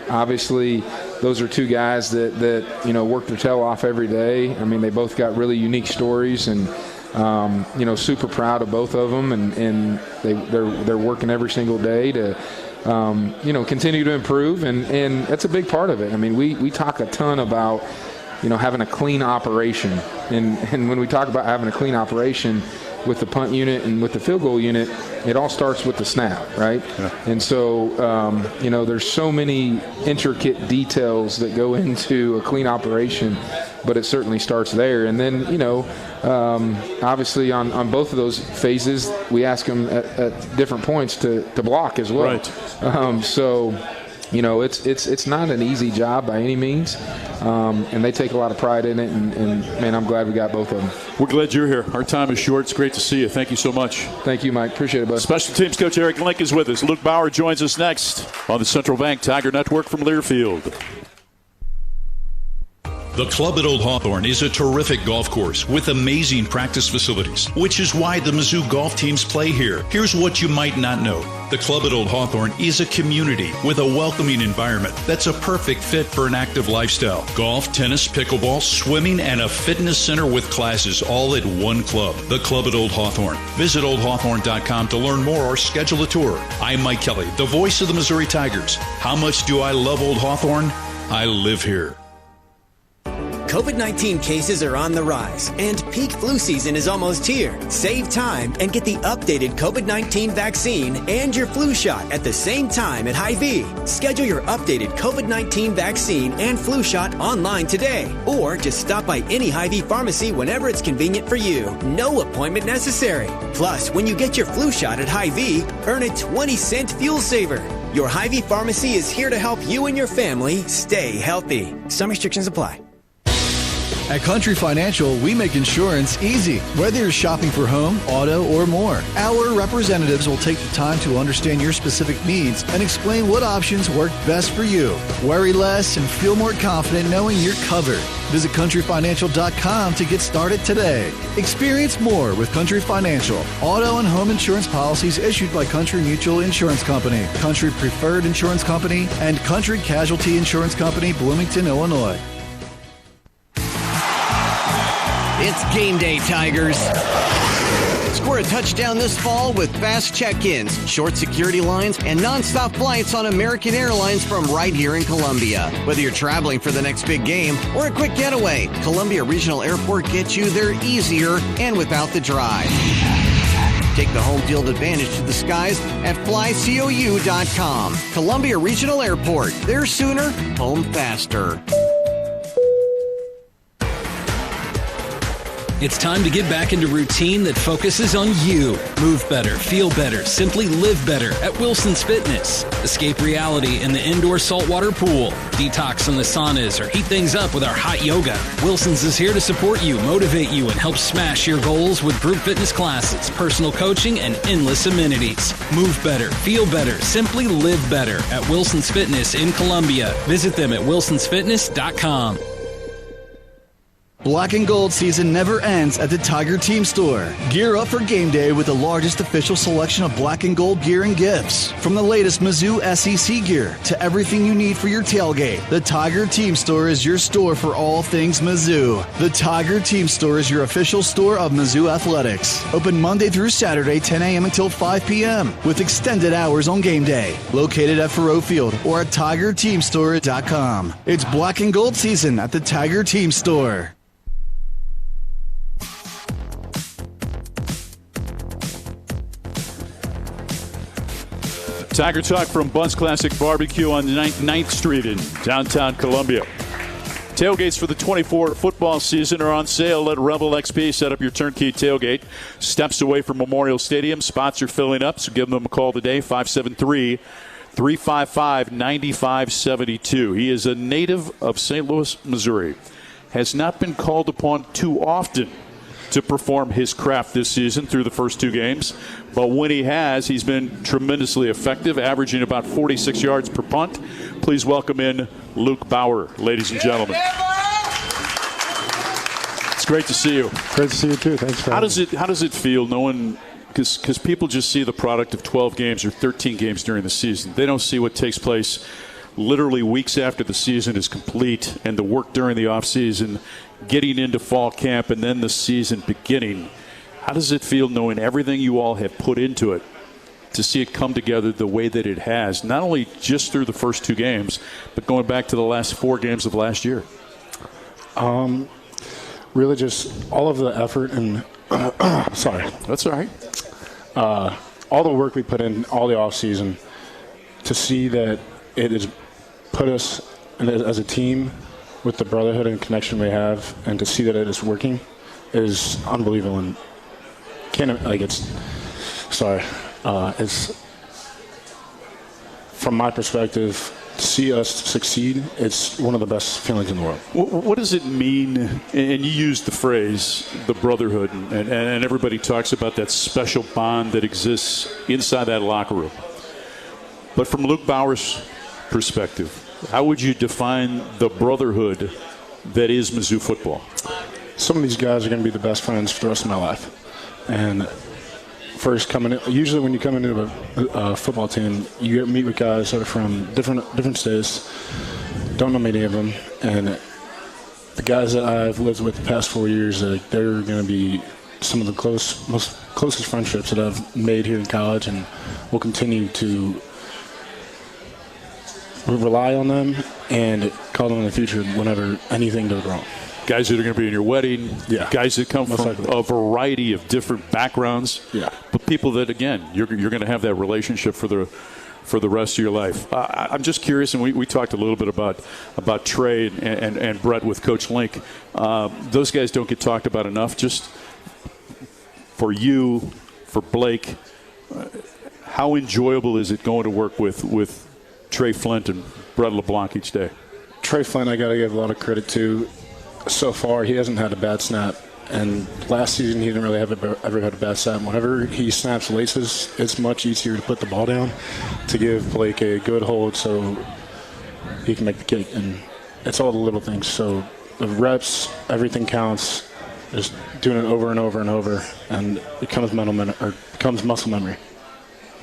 obviously those are two guys that work their tail off every day. I mean, they both got really unique stories, and super proud of both of them, and they're working every single day to continue to improve, and that's a big part of it. I mean, we talk a ton about having a clean operation. And when we talk about having a clean operation with the punt unit and with the field goal unit, it all starts with the snap, right? Yeah. And so, there's so many intricate details that go into a clean operation, but it certainly starts there. And then, obviously on both of those phases, we ask them at different points to block as well. Right. It's not an easy job by any means, and they take a lot of pride in it, and man, I'm glad we got both of them. We're glad you're here. Our time is short. It's great to see you. Thank you so much. Thank you, Mike. Appreciate it, bud. Special teams coach Eric Link is with us. Luke Bauer joins us next on the Central Bank Tiger Network from Learfield.
The Club at Old Hawthorne is a terrific golf course with amazing practice facilities, which is why the Mizzou golf teams play here. Here's what you might not know. The Club at Old Hawthorne is a community with a welcoming environment that's a perfect fit for an active lifestyle. Golf, tennis, pickleball, swimming, and a fitness center with classes all at one club. The Club at Old Hawthorne. Visit oldhawthorne.com to learn more or schedule a tour. I'm Mike Kelly, the voice of the Missouri Tigers. How much do I love Old Hawthorne? I live here.
COVID-19 cases are on the rise, and peak flu season is almost here. Save time and get the updated COVID-19 vaccine and your flu shot at the same time at Hy-Vee. Schedule your updated COVID-19 vaccine and flu shot online today, or just stop by any Hy-Vee pharmacy whenever it's convenient for you. No appointment necessary. Plus, when you get your flu shot at Hy-Vee, earn a 20-cent fuel saver. Your Hy-Vee pharmacy is here to help you and your family stay healthy. Some restrictions apply.
At Country Financial, we make insurance easy. Whether you're shopping for home, auto, or more, our representatives will take the time to understand your specific needs and explain what options work best for you. Worry less and feel more confident knowing you're covered. Visit countryfinancial.com to get started today. Experience more with Country Financial. Auto and home insurance policies issued by Country Mutual Insurance Company, Country Preferred Insurance Company, and Country Casualty Insurance Company, Bloomington, Illinois.
It's game day, Tigers. Score a touchdown this fall with fast check-ins, short security lines, and nonstop flights on American Airlines from right here in Columbia. Whether you're traveling for the next big game or a quick getaway, Columbia Regional Airport gets you there easier and without the drive. Take the home field advantage to the skies at flycou.com. Columbia Regional Airport. There sooner, home faster.
It's time to get back into routine that focuses on you. Move better, feel better, simply live better at Wilson's Fitness. Escape reality in the indoor saltwater pool. Detox in the saunas or heat things up with our hot yoga. Wilson's is here to support you, motivate you, and help smash your goals with group fitness classes, personal coaching, and endless amenities. Move better, feel better, simply live better at Wilson's Fitness in Columbia. Visit them at wilsonsfitness.com.
Black and gold season never ends at the Tiger Team Store. Gear up for game day with the largest official selection of black and gold gear and gifts. From the latest Mizzou SEC gear to everything you need for your tailgate, the Tiger Team Store is your store for all things Mizzou. The Tiger Team Store is your official store of Mizzou Athletics. Open Monday through Saturday, 10 a.m. until 5 p.m. with extended hours on game day. Located at Faroe Field or at TigerTeamStore.com. It's black and gold season at the Tiger Team Store.
Tiger Talk from Bud's Classic Barbecue on 9th Street in downtown Columbia. Tailgates for the 24 football season are on sale. Let Rebel XP set up your turnkey tailgate. Steps away from Memorial Stadium. Spots are filling up, so give them a call today, 573-355-9572. He is a native of St. Louis, Missouri. Has not been called upon too often to perform his craft this season through the first two games. But when he has, he's been tremendously effective, averaging about 46 yards per punt. Please welcome in Luke Bauer, ladies and gentlemen. It's great to see you.
Great to see you too. Thanks for having me.
How does it feel knowing, because people just see the product of 12 games or 13 games during the season. They don't see what takes place literally weeks after the season is complete and the work during the offseason, getting into fall camp, and then the season beginning. How does it feel knowing everything you all have put into it to see it come together the way that it has, not only just through the first two games, but going back to the last 4 games of last year?
Really just all of the effort and sorry.
That's all right.
All the work we put in all the offseason to see that it has put us as a team with the brotherhood and connection we have, and to see that it is working is unbelievable. And it's from my perspective, to see us succeed, it's one of the best feelings in the world.
What does it mean, and you used the phrase, the brotherhood, and everybody talks about that special bond that exists inside that locker room. But from Luke Bauer's perspective, how would you define the brotherhood that is Mizzou football?
Some of these guys are going to be the best friends for the rest of my life. And usually when you come into a football team, you meet with guys that are from different states, don't know many of them, and the guys that I've lived with the past 4 years, they're going to be some of the closest friendships that I've made here in college, and will continue to rely on them and call them in the future whenever anything goes wrong.
guys that are going to be in your wedding, guys that come from a variety of different backgrounds, but people that, again, you're going to have that relationship for the rest of your life. I'm just curious, and we talked a little bit about Trey and Brett with Coach Link. Those guys don't get talked about enough. Just for you, for Blake, how enjoyable is it going to work with Trey Flint and Brett LeBlanc each day?
Trey Flint, I got to give a lot of credit to. So far, he hasn't had a bad snap. And last season, he didn't really ever had a bad snap. Whenever he snaps laces, it's much easier to put the ball down to give Blake a good hold so he can make the kick. And it's all the little things. So the reps, everything counts. Just doing it over and over and over, and it becomes muscle memory.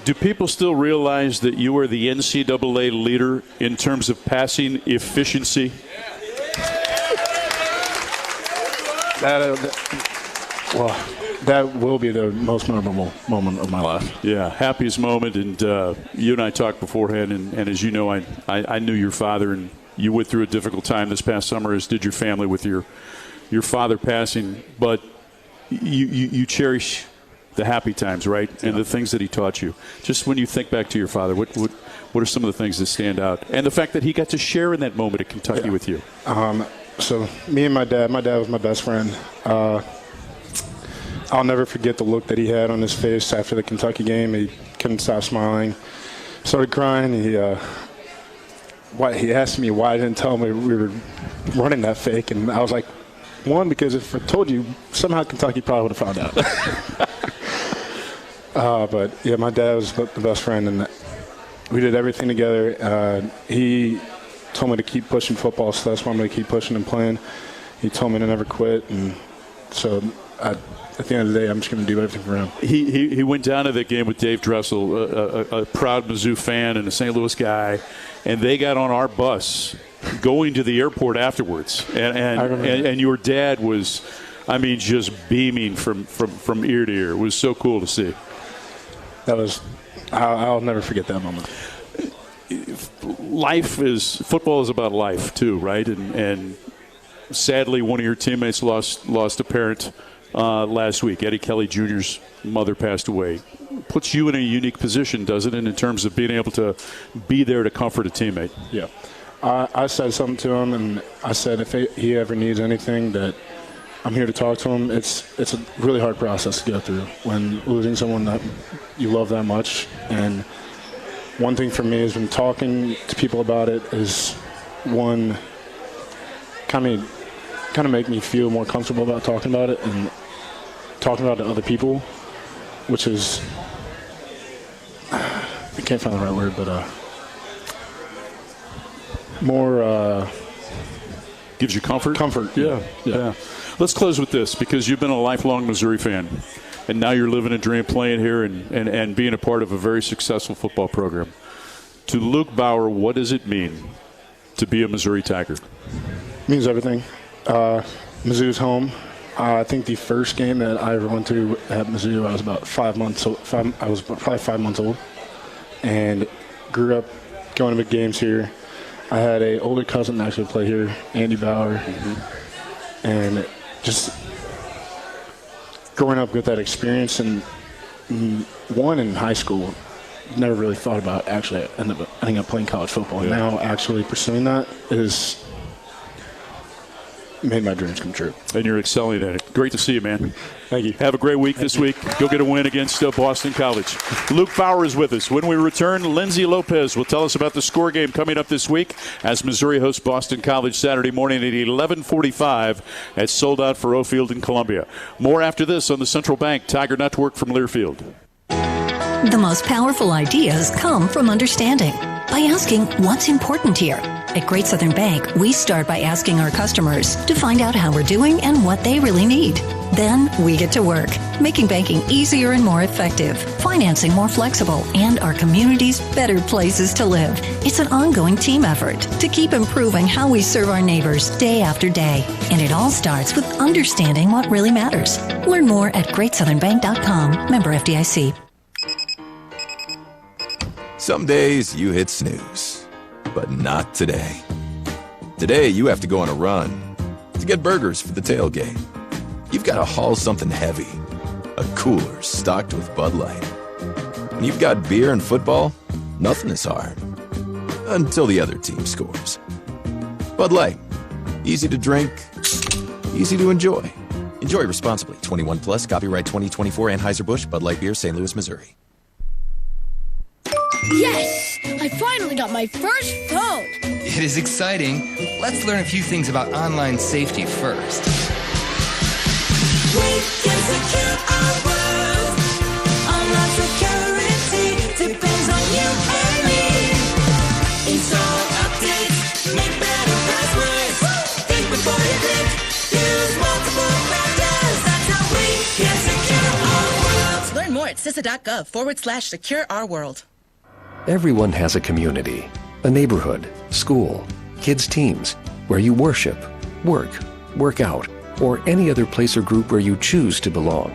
Do people still realize that you are the NCAA leader in terms of passing efficiency?
That will be the most memorable moment of my life.
Yeah, happiest moment. And you and I talked beforehand, and as you know, I knew your father, and you went through a difficult time this past summer, as did your family with your father passing. But you cherish the happy times, right? And the things that he taught you. Just when you think back to your father, what are some of the things that stand out? And the fact that he got to share in that moment at Kentucky with you.
So me and my dad was my best friend. I'll never forget the look that he had on his face after the Kentucky game. He couldn't stop smiling. Started crying. He asked me why I didn't tell him we were running that fake. And I was like, one, because if I told you, somehow Kentucky probably would have found out. But, yeah, my dad was the best friend, and we did everything together. He told me to keep pushing football, so that's why I'm going to keep pushing and playing. He told me to never quit, and so at the end of the day, I'm just going to do everything for him.
He went down to that game with Dave Dressel, a proud Mizzou fan and a St. Louis guy, and they got on our bus going to the airport afterwards. And your dad was, I mean, just beaming from ear to ear. It was so cool to see.
I'll never forget that moment.
Football is about life too, right? And sadly, one of your teammates lost a parent last week. Eddie Kelly Jr.'s mother passed away. Puts you in a unique position, doesn't it, in terms of being able to be there to comfort a teammate?
Yeah. I said something to him, and I said if he ever needs anything, that I'm here to talk to him. It's a really hard process to go through when losing someone that you love that much. And one thing for me has been talking to people about it is one kind of make me feel more comfortable about talking about it and talking about it to other people, which is I can't find the right word, but more
gives you comfort.
Yeah.
Let's close with this, because you've been a lifelong Missouri fan, and now you're living a dream, playing here and being a part of a very successful football program. To Luke Bauer, what does it mean to be a Missouri Tiger?
It means everything. Mizzou's home. I think the first game that I ever went to at Mizzou, I was about 5 months old. I was probably 5 months old, and grew up going to big games here. I had an older cousin that actually play here, Andy Bauer, and just growing up with that experience, and one in high school, never really thought about actually ending up playing college football. And now actually pursuing that is made my dreams come true.
And you're excelling at it. Great to see you, man.
Thank you.
Have a great week this week. Go get a win against Boston College. Luke Bauer is with us. When we return, Lindsay Lopez will tell us about the score game coming up this week as Missouri hosts Boston College Saturday morning at 11:45 at Sold Out Faurot Field in Columbia. More after this on the Central Bank Tiger Network from Learfield.
The most powerful ideas come from understanding. By asking what's important here. At Great Southern Bank, we start by asking our customers to find out how we're doing and what they really need. Then we get to work, making banking easier and more effective, financing more flexible, and our communities better places to live. It's an ongoing team effort to keep improving how we serve our neighbors day after day. And it all starts with understanding what really matters. Learn more at GreatSouthernBank.com. Member FDIC.
Some days you hit snooze, but not today. Today you have to go on a run. to get burgers for the tailgate. You've got to haul something heavy, a cooler stocked with Bud Light. When you've got beer and football, nothing is hard. Until the other team scores. Bud Light. Easy to drink, easy to enjoy. Enjoy responsibly. 21 plus, copyright 2024, Anheuser-Busch, Bud Light Beer, St. Louis, Missouri.
Yes! I finally got my first phone!
It is exciting. Let's learn a few things about online safety first.
We can secure our world. Online security depends on you and me. Install updates, make better passwords. Think before you click, use multiple factors. That's how we can secure our world.
Learn more at CISA.gov/secure our world.
Everyone has a community, a neighborhood, school, kids' teams, where you worship, work out, or any other place or group where you choose to belong.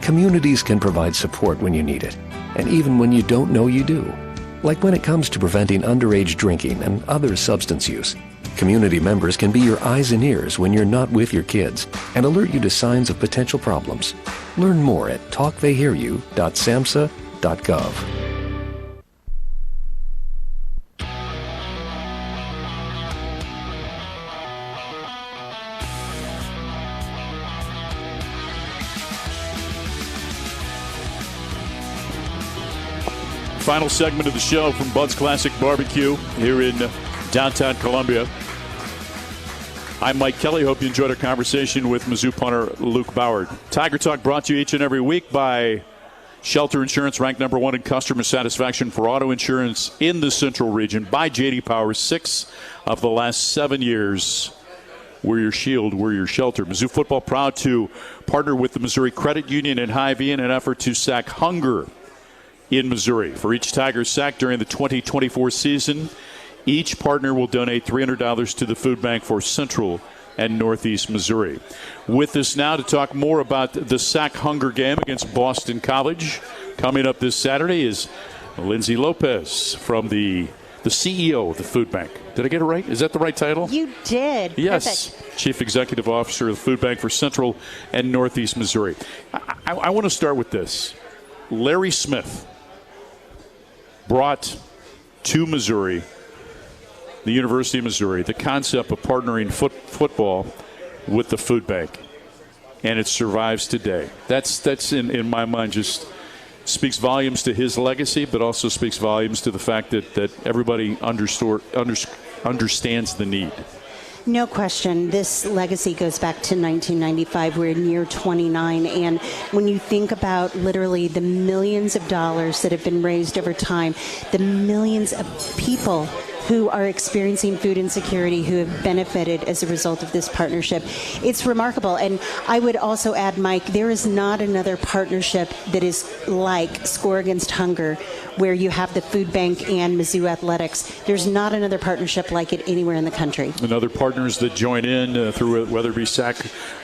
Communities can provide support when you need it, and even when you don't know you do. Like when it comes to preventing underage drinking and other substance use. Community members can be your eyes and ears when you're not with your kids and alert you to signs of potential problems. Learn more at talktheyhearyou.samhsa.gov.
Final segment of the show from Bud's Classic Barbecue here in downtown Columbia. I'm Mike Kelly. Hope you enjoyed our conversation with Mizzou punter Luke Bauer. Tiger Talk brought to you each and every week by Shelter Insurance, ranked number 1 in customer satisfaction for auto insurance in the Central Region. By J.D. Power, 6 of the last 7 years. We're your shield, we're your shelter. Mizzou football proud to partner with the Missouri Credit Union and Hy-Vee in an effort to sack hunger in Missouri. For each Tiger sack during the 2024 season, each partner will donate $300 to the food bank for Central and Northeast Missouri. With us now to talk more about the sack hunger game against Boston College coming up this Saturday is Lindsay Lopez from the CEO of the food bank. Did I get it right? Is that the right title?
You did.
Yes.
Perfect.
Chief Executive Officer of the food bank for Central and Northeast Missouri. I want to start with this. Larry Smith brought to Missouri, the University of Missouri, the concept of partnering football with the food bank, and it survives today. That's in my mind just speaks volumes to his legacy, but also speaks volumes to the fact that everybody understands the need.
No question. This legacy goes back to 1995. We're in year 29. And when you think about literally the millions of dollars that have been raised over time, the millions of people who are experiencing food insecurity who have benefited as a result of this partnership, it's remarkable. And I would also add, Mike, there is not another partnership that is like Score Against Hunger, where you have the food bank and Mizzou Athletics. There's not another partnership like it anywhere in the country.
And other partners that join in through whether it be Sack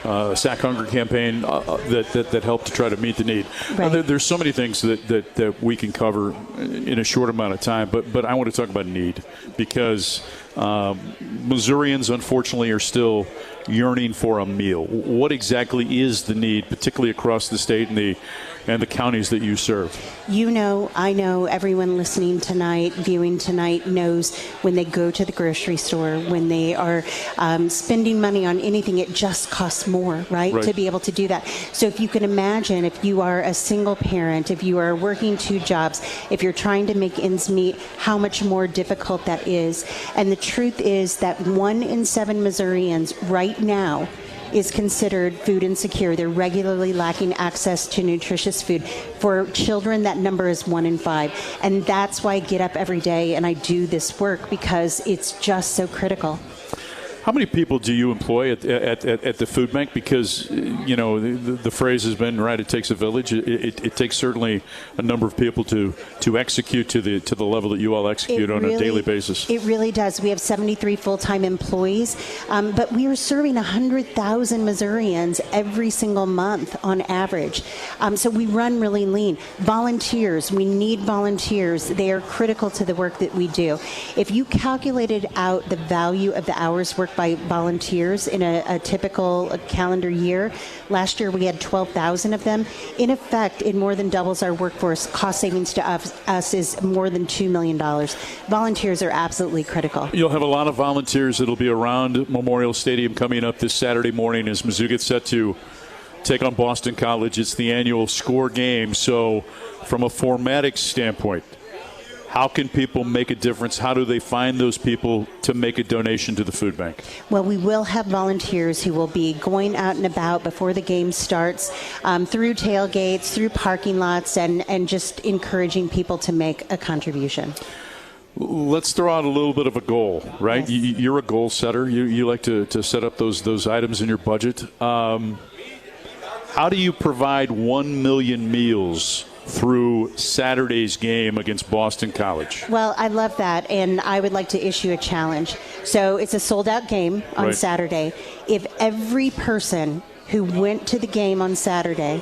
Hunger campaign that help to try to meet the need. Right. There's so many things that we can cover in a short amount of time, but I want to talk about need, because Missourians, unfortunately, are still yearning for a meal. What exactly is the need, particularly across the state and the counties that you serve?
You know, I know, everyone listening tonight, viewing tonight, knows when they go to the grocery store, when they are spending money on anything, it just costs more, right, to be able to do that. So if you can imagine, if you are a single parent, if you are working 2 jobs, if you're trying to make ends meet, how much more difficult that is. And the truth is that 1 in 7 Missourians right now is considered food insecure. They're regularly lacking access to nutritious food. For children, that number is 1 in 5. And that's why I get up every day and I do this work, because it's just so critical.
How many people do you employ at the food bank? Because, you know, the phrase has been, right, it takes a village. It takes certainly a number of people to execute to the level that you all execute on a daily basis.
It really does. We have 73 full-time employees, but we are serving 100,000 Missourians every single month on average. So we run really lean. Volunteers, we need volunteers. They are critical to the work that we do. If you calculated out the value of the hours worked by volunteers in a typical calendar year. Last year we had 12,000 of them. In effect, it more than doubles our workforce. Cost savings to us is more than $2 million. Volunteers are absolutely critical.
You'll have a lot of volunteers that'll be around Memorial Stadium coming up this Saturday morning as Mizzou gets set to take on Boston College. It's the annual SCORE game. So from a formatic standpoint, how can people make a difference? How do they find those people to make a donation to the food bank?
Well, we will have volunteers who will be going out and about before the game starts, through tailgates, through parking lots, and just encouraging people to make a contribution.
Let's throw out a little bit of a goal, right? Yes. You're a goal setter. You like to set up those items in your budget. How do you provide 1 million meals through Saturday's game against Boston College?
Well, I love that, and I would like to issue a challenge. So it's a sold-out game on Saturday. If every person who went to the game on Saturday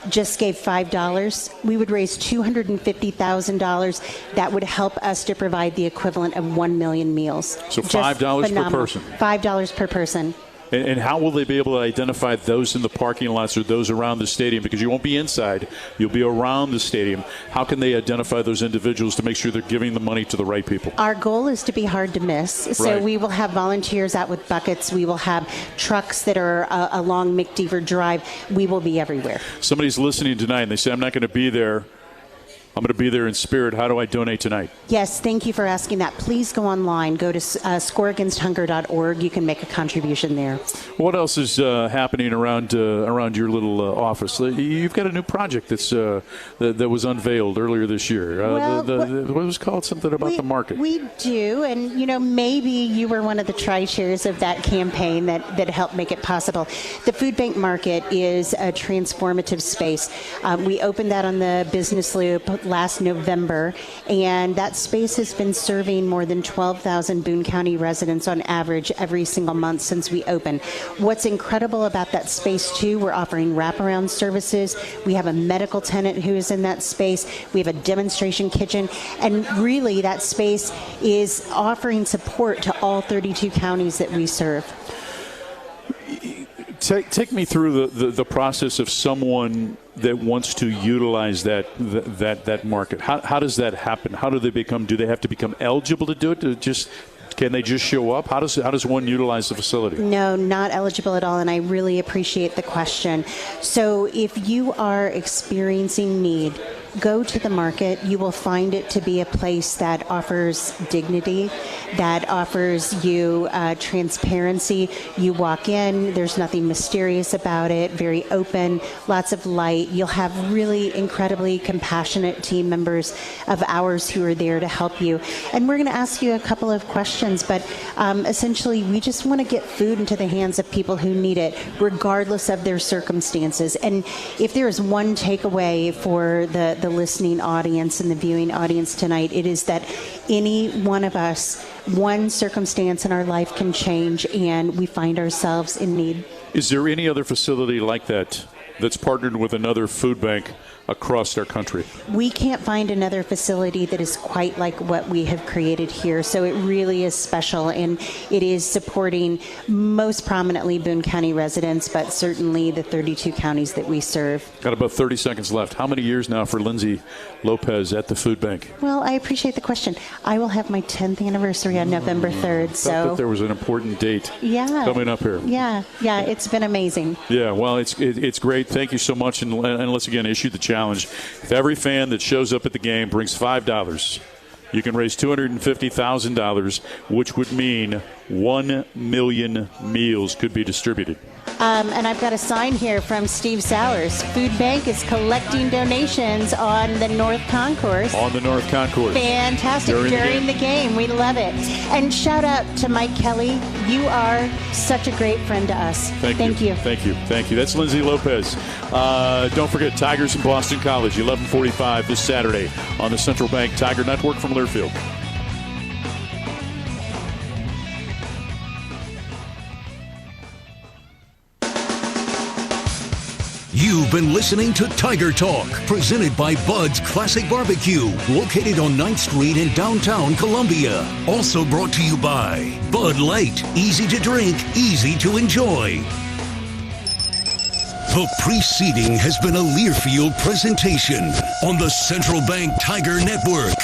just gave $5, we would raise $250,000. That would help us to provide the equivalent of 1 million meals.
So $5 per person?
$5 per person.
And how will they be able to identify those in the parking lots or those around the stadium? Because you won't be inside. You'll be around the stadium. How can they identify those individuals to make sure they're giving the money to the right people?
Our goal is to be hard to miss. So we will have volunteers out with buckets. We will have trucks that are along McDeaver Drive. We will be everywhere. Somebody's listening tonight and they say, I'm not going to be there. I'm going to be there in spirit. How do I donate tonight? Yes, thank you for asking that. Please go online. Go to scoreagainsthunger.org. You can make a contribution there. What else is happening around your little office? You've got a new project that was unveiled earlier this year. What was it called? Something about the market. We do, and maybe you were one of the tri-chairs of that campaign that helped make it possible. The Food Bank Market is a transformative space. We opened that on the Business Loop last November, and that space has been serving more than 12,000 Boone County residents on average every single month since we opened. What's incredible about that space, too, we're offering wraparound services. We have a medical tenant who is in that space. We have a demonstration kitchen, and really that space is offering support to all 32 counties that we serve. Take me through the process of someone that wants to utilize that market. How does that happen? How do they have to become eligible to do it? Can they just show up? How does one utilize the facility? No, not eligible at all, and I really appreciate the question. So if you are experiencing need, go to the market. You will find it to be a place that offers dignity, that offers you transparency. You walk in, there's nothing mysterious about it, very open, lots of light. You'll have really incredibly compassionate team members of ours who are there to help you. And we're going to ask you a couple of questions, but essentially we just want to get food into the hands of people who need it, regardless of their circumstances. And if there is one takeaway for the listening audience and the viewing audience tonight, it is that any one of us, one circumstance in our life can change, and we find ourselves in need. Is there any other facility like that that's partnered with another food bank across our country? We can't find another facility that is quite like what we have created here, so it really is special, and it is supporting most prominently Boone County residents, but certainly the 32 counties that we serve. Got about 30 seconds left. How many years now for Lindsay Lopez at the food bank? Well, I appreciate the question. I will have my 10th anniversary on November 3rd. So thought that there was an important date coming up here. Yeah, it's been amazing. Yeah, well, it's great. Thank you so much, and let's again issue the challenge. If every fan that shows up at the game brings $5, you can raise $250,000, which would mean 1 million meals could be distributed. And I've got a sign here from Steve Sowers. Food Bank is collecting donations on the North Concourse. On the North Concourse. Fantastic. During the game. We love it. And shout out to Mike Kelly. You are such a great friend to us. Thank you. Thank you. That's Lindsay Lopez. Don't forget, Tigers and Boston College, 11:45 this Saturday on the Central Bank Tiger Network from Learfield.
You've been listening to Tiger Talk, presented by Bud's Classic Barbecue, located on 9th Street in downtown Columbia. Also brought to you by Bud Light, easy to drink, easy to enjoy. The preceding has been a Learfield presentation on the Central Bank Tiger Network.